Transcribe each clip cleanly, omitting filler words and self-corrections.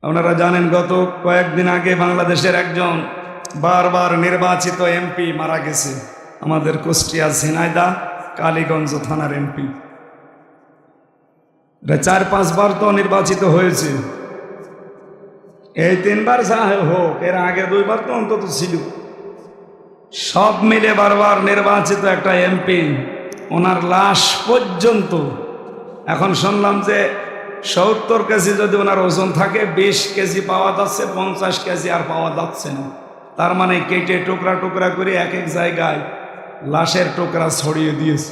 আপনারা জানেন গত কয়েকদিন আগে বাংলাদেশের একজন বারবার নির্বাচিত এমপি মারা গেছে। আমাদের কুষ্টিয়া ঝিনাইদহ কালীগঞ্জ থানার এমপি 4-5 বার তো নির্বাচিত হয়েছে। এই 3 বার যা হোক, এর আগে 2 বার তো অন্তত ছিল। সব মিলে বারবার নির্বাচিত একটা এমপি, ওনার লাশ পর্যন্ত এখন শুনলাম যে 70 কেজি যদি ওনার ওজন থাকে, 20 কেজি পাওয়া যাচ্ছে, 50 কেজি আর পাওয়া যাচ্ছে না। তার মানে কেটে টুকরা টুকরা করে এক এক জায়গায় লাশের টুকরা ছড়িয়ে দিয়েছে।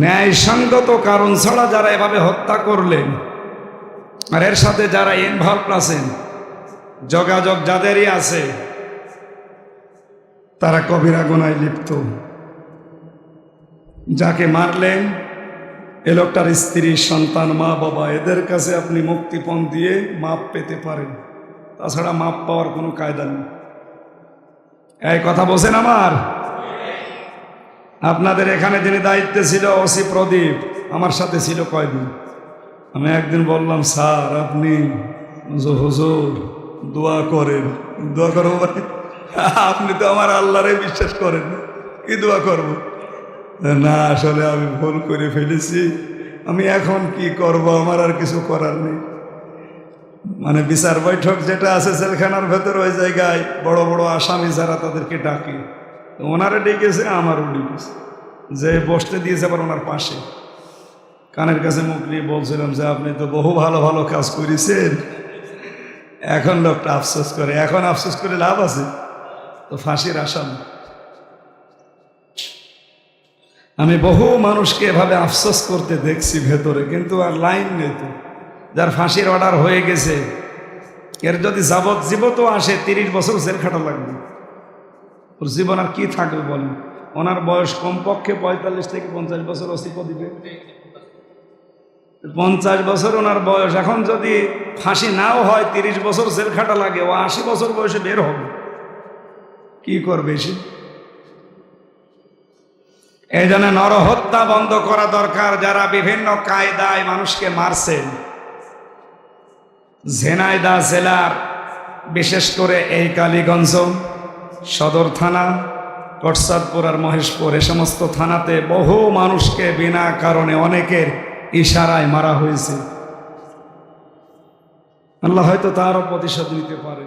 ন্যায়সঙ্গত কারণ ছাড়া যারা এভাবে হত্যা করলেন আর এর সাথে যারা ইনভলভ আছেন, যোগাযোগ যাদেরই আছে, তারা কবিরা গুনায় লিপ্ত। যাকে মারলেন এ লোকটার স্ত্রী, সন্তান, মা বাবা, এদের কাছে আপনি মুক্তিপণ দিয়ে মাপ পেতে পারেন, তাছাড়া মাপ পাওয়ার কোনো কায়দা নেই। এই কথা বলছেন আমার? আপনাদের এখানে যিনি দায়িত্বে ছিল ওসি প্রদীপ, আমার সাথে ছিল কয়দিন। আমি একদিন বললাম, স্যার আপনি হুজুর দোয়া করেন। দোয়া করবো মানে আপনি তো আমার আল্লাহরে বিশ্বাস করেন, কি দোয়া করব? না, আসলে আমি ভুল করে ফেলেছি, আমি এখন কি করব, আমার আর কিছু করার নেই। মানে বিচার বৈঠক যেটা আছে জেলখানার ভেতর, ওই জায়গায় বড় বড় আসামি যারা, তাদেরকে ডাকে। ওনারা ডেকেছে, আমারও ডেকেছে, যে বসতে দিয়েছে আবার ওনার পাশে। কানের কাছে মুখ নিয়ে বলছিলাম যে আপনি তো বহু ভালো ভালো কাজ করেছেন, এখন লোকটা আফসোস করে। এখন আফসোস করে লাভ আছে? তো ফাঁসির আসামি। আমি বহু মানুষকে এভাবে আফসোস করতে দেখছি ভেতরে, কিন্তু আর লাইন নেই তো। যার ফাঁসির অর্ডার হয়ে গেছে, এর যদি যাবজ্জীবনও আসে, 30 বছর জেল খাটা লাগবে। ওর জীবন আর কি থাকবে বলেন? ওনার বয়স কমপক্ষে 45 থেকে 50 বছর অস্তিত্ব দিবে। 50 বছর ওনার বয়স। এখন যদি ফাঁসি নাও হয়, 30 বছর জেল খাটা লাগে, ও 80 বছর বয়সে বের হবে, কি করবে সে? এই জন্য নরহত্যা বন্ধ করা দরকার। যারা বিভিন্ন কায়দায় মানুষকে মারছেন, ঝিনাইদহ জেলার বিশেষ করে এই কালীগঞ্জ সদর থানা, কটসাদপুর আর মহেশপুর, এ সমস্ত থানাতে বহু মানুষকে বিনা কারণে অনেকের ইশারায় মারা হয়েছে। আল্লাহ হয়তো তারও প্রতিশোধ নিতে পারে।